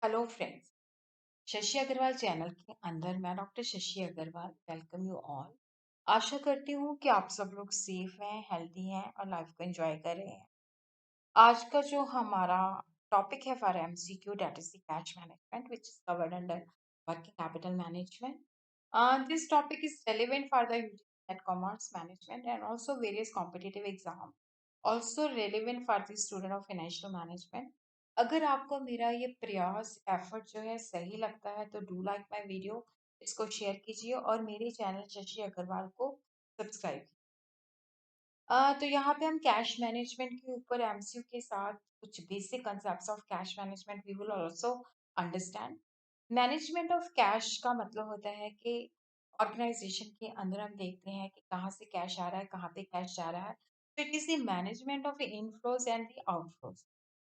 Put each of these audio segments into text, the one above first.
Hello friends. Shashi Agarwal channel के अंदर मैं doctor Shashi Agarwal welcome you all. आशा करती हूँ कि आप सब लोग सेफ हैं, हेल्दी हैं और लाइफ को एंजॉय कर रहे हैं। आज का जो हमारा टॉपिक है for MCQ that is the cash management which is covered under working capital management. This topic is relevant for the UGC at commerce management and also various competitive exam, also relevant for the student of financial management. अगर आपको मेरा ये प्रयास effort जो है सही लगता है तो डू लाइक माय वीडियो, इसको शेयर कीजिए और मेरे चैनल शशि अग्रवाल को सब्सक्राइब। तो यहाँ पे हम कैश मैनेजमेंट के ऊपर एमसीयू के साथ कुछ basic concepts of cash management we will also understand. Management of cash का मतलब होता है कि ऑर्गेनाइजेशन के अंदर हम देखते हैं कि कहाँ से कैश आ रहा है, कहाँ पे कैश जा रहा है। तो it is the management of inflows and the outflows.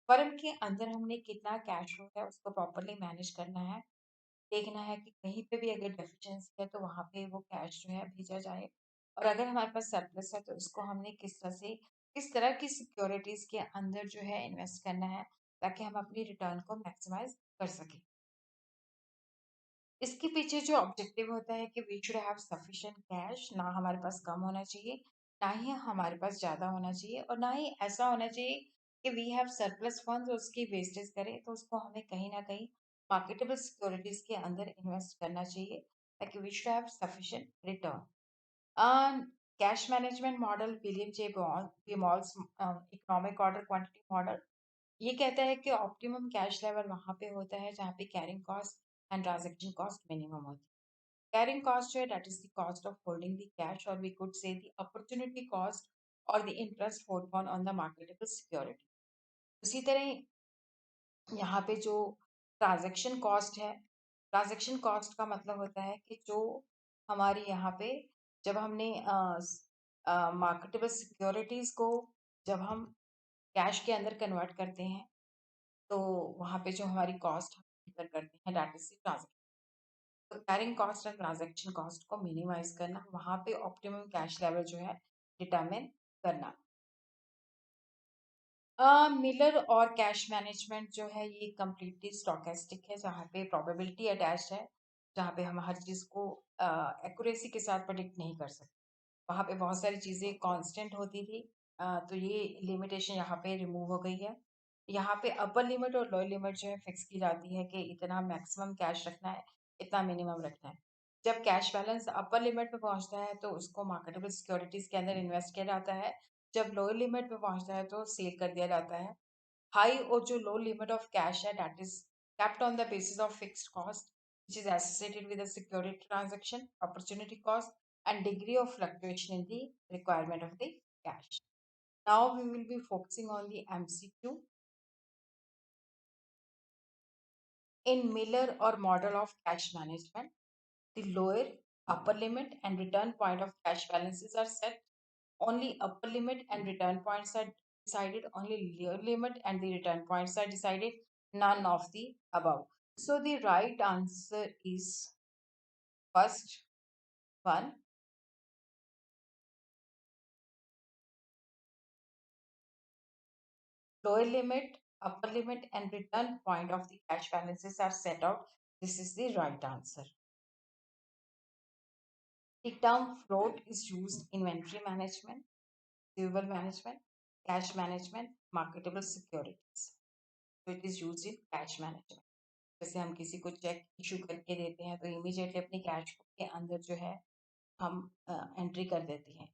Firm के अंदर हमने कितना कैश फ्लो है उसको प्रॉपरली मैनेज करना है। देखना है कि कहीं पे भी अगर डेफिशिएंसी है तो वहाँ पे वो कैश जो है भेजा जाए, और अगर हमारे पास सरप्लस है तो उसको हमने किस तरह की सिक्योरिटीज के अंदर जो है इन्वेस्ट करना है ताकि हम अपनी रिटर्न को मैक्सिमाइज कर सकें। इसके पीछे जो ऑब्जेक्टिव होता है कि we should have sufficient cash, ना हमारे पास कम होना चाहिए, ना ही हमारे पास ज़्यादा होना चाहिए, और ना ही ऐसा होना चाहिए कि वी हैव सरप्लस फंड्स और उसकी वेस्टेज करें। तो उसको हमें कहीं ना कहीं मार्केटेबल सिक्योरिटीज के अंदर इन्वेस्ट करना चाहिए ताकि we should have sufficient return. Cash management model William J Baumol's economic order quantity model ये कहता है कि ऑप्टिमम कैश लेवल वहां पे होता है जहाँ पे carrying cost and transaction cost minimum होती है। कैरिंग कॉस्ट जो है that is the cost of holding the cash, और we could say the opportunity cost और the interest foregone on the marketable security. उसी तरह यहाँ पे जो ट्रांजैक्शन कॉस्ट है, ट्रांजैक्शन कॉस्ट का मतलब होता है कि जो हमारी यहाँ पे जब हमने मार्केटेबल सिक्योरिटीज को जब हम कैश के अंदर कन्वर्ट करते हैं तो वहाँ पे जो हमारी कॉस्ट हम incur करते हैं दैट इज ट्रांजेक्शन। तो कैरिंग कॉस्ट और ट्रांजैक्शन कॉस्ट को मिनिमाइज करना, वहाँ पे ऑप्टिमम कैश लेवल जो है डिटरमिन करना। मिलर और कैश मैनेजमेंट जो है ये कम्प्लीटली स्टोकेस्टिक है, जहाँ पे प्रोबेबिलिटी अटैच्ड है, जहाँ पे हम हर चीज़ को एक्यूरेसी के साथ प्रेडिक्ट नहीं कर सकते। वहाँ पे बहुत सारी चीज़ें कांस्टेंट होती थी। तो ये लिमिटेशन यहाँ पे रिमूव हो गई है। यहाँ पे अपर लिमिट और लोअर लिमिट जो है फिक्स की जाती है कि इतना मैक्सिमम कैश रखना है, इतना मिनिमम रखना है। जब कैश बैलेंस अपर लिमिट पे पहुंचता है तो उसको मार्केटेबल सिक्योरिटीज के अंदर इन्वेस्ट किया जाता है। जब लोअर लिमिट पे पहुंचता है तो सेल कर दिया जाता है। हाई और जो लो लिमिट ऑफ कैश है that is kept on the basis of fixed cost which is associated with the security transaction, opportunity cost and degree of fluctuation in the requirement of the cash. Now we will be focusing on the MCQ. In Miller or model of cash management, the lower, upper limit and return point of cash balances are set. Only upper limit and return points are decided. Only lower limit and the return points are decided. None of the above. So the right answer is first one. Lower limit, upper limit and return point of the cash balances are set out. This is the right answer. The term float is used in inventory management, receivable management, cash management, marketable securities. So it is used in cash management. जैसे हम किसी को check issue करके देते हैं तो immediately अपनी cash book के अंदर जो है हम एंट्री कर देते हैं।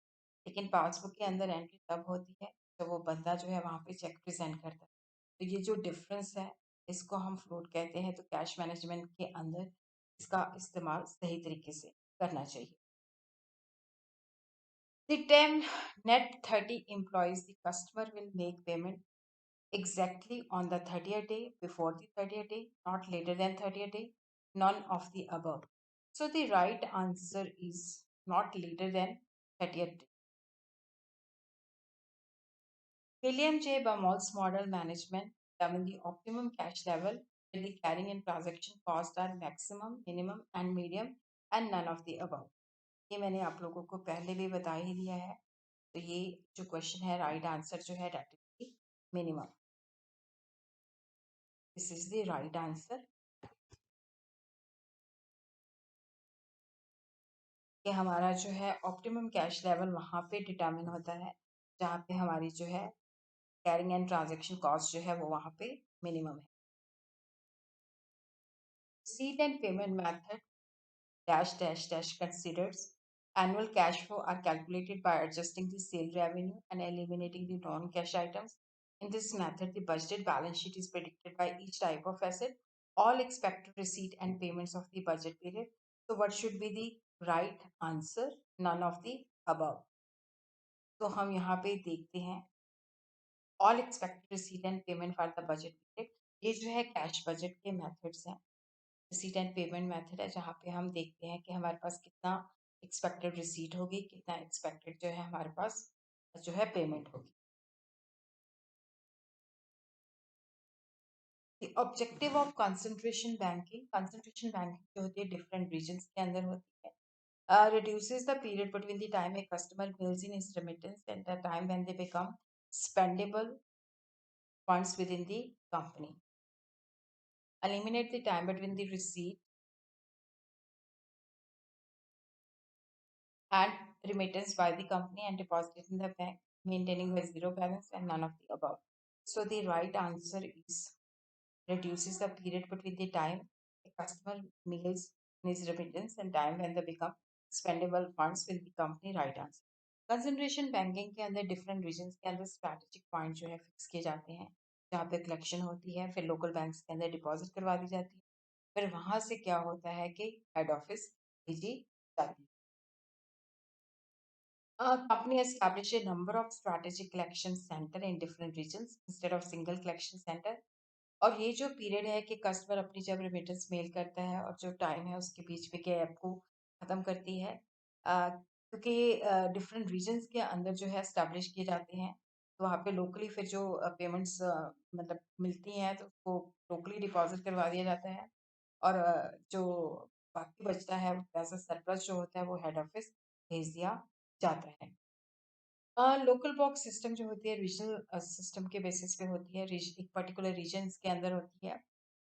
लेकिन पासबुक के अंदर एंट्री तब होती है जब वो बंदा जो है वहाँ पे चेक प्रेजेंट करता है। तो ये जो डिफरेंस है इसको हम फ्लोट कहते हैं। तो कैश मैनेजमेंट के अंदर इसका इस्तेमाल सही तरीके से करना चाहिए। The term net 30 employees, the customer will make payment exactly on the 30th day, before the 30th day, not later than 30th day, none of the above. So the right answer is not later than 30th day. William J. Baumol's model management determine the optimum cash level where the carrying and transaction costs are maximum, minimum and medium and none of the above. ये मैंने आप लोगों को पहले भी बता ही दिया है। तो ये जो क्वेश्चन है राइट आंसर जो है that is minimum. This is the right answer. कि हमारा जो है ऑप्टिमम कैश लेवल वहाँ पे डिटरमिन होता है जहाँ पे हमारी जो है कैरिंग एंड ट्रांजैक्शन कॉस्ट जो है वो वहाँ पे मिनिमम है। Receipt and payment method dash dash dash considers annual cash flow are calculated by adjusting the sale revenue and eliminating the non-cash items. In this method, the budgeted balance sheet is predicted by each type of asset, all expected receipt and payments of the budget period. So, what should be the right answer? None of the above. तो हम यहाँ पे देखते हैं all expected receipt and payment for the budget period. ये जो है cash budget के मेथड्स हैं। रिसीट एंड पेमेंट मेथड है जहाँ पे हम देखते हैं कि हमारे पास कितना एक्सपेक्टेड रिसीट होगी, कितना एक्सपेक्टेड जो है हमारे पास जो है पेमेंट होगी। The objective of concentration banking जो होती है डिफरेंट रीजन्स के अंदर होती है। Reduces the period between the time a customer bills in his remittance and the time when they become spendable funds within the company. Eliminate the time between the receipt and remittance by the company and deposit in the bank, maintaining a zero balance and none of the above. So the right answer is reduces the period between the time a customer mails his remittance and time when they become spendable funds with the company. Right answer. Concentration banking के अंदर different regions के अंदर strategic point जो है fix किए जाते हैं जहाँ पे कलेक्शन होती है, फिर लोकल बैंक्स के अंदर डिपॉजिट करवा दी जाती है, फिर वहां से क्या होता है कि हेड ऑफिस भेजी जाती है। A company established a number of strategic collection center in different regions instead of single collection center. और ये जो पीरियड है कि कस्टमर अपनी जब रेमिटेंस मेल करता है और जो टाइम है उसके बीच में गैप को खत्म करती है, क्योंकि डिफरेंट रीजन्स के अंदर जो है एस्टेब्लिश किए जाते हैं, तो वहाँ पे लोकली फिर जो पेमेंट्स मतलब मिलती हैं तो उसको लोकली डिपॉजिट करवा दिया जाता है और जो बाकी बचता है पैसा सरप्लस जो होता है वो हेड ऑफिस भेज दिया जाता है। लोकल बॉक्स सिस्टम जो होती है रीजनल सिस्टम के बेसिस पे होती है, एक पर्टिकुलर रीजन के अंदर होती है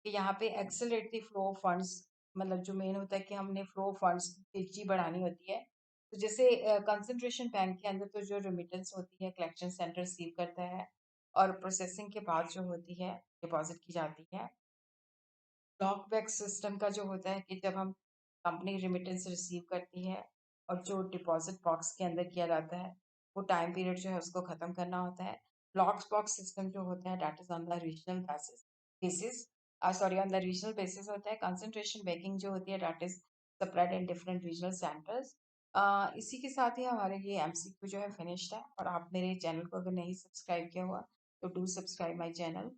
कि यहाँ पे accelerate the flow of funds, मतलब जो मेन होता है कि हमने फ्लो ऑफ फंड्स की तेजी बढ़ानी होती है। तो जैसे कंसंट्रेशन बैंक के अंदर तो जो रेमिटेंस होती है कलेक्शन सेंटर रिसीव करता है और प्रोसेसिंग के बाद जो होती है डिपॉजिट की जाती है। लॉक बैक सिस्टम का जो होता है कि जब हम कंपनी रेमिटेंस रिसीव करती है और जो डिपॉजिट बॉक्स के अंदर किया जाता है वो टाइम पीरियड जो है उसको खत्म करना होता है। लॉक्स बॉक्स सिस्टम जो होता है that is on the regional basis sorry on the regional basis होता है। कंसंट्रेशन बैंकिंग जो होती है that is supplied in different regional centres. इसी के साथ ही हमारे ये एमसीक्यू जो है फिनिश्ड है और आप मेरे चैनल को अगर नहीं सब्सक्राइब किया हुआ तो डू सब्सक्राइब माई चैनल।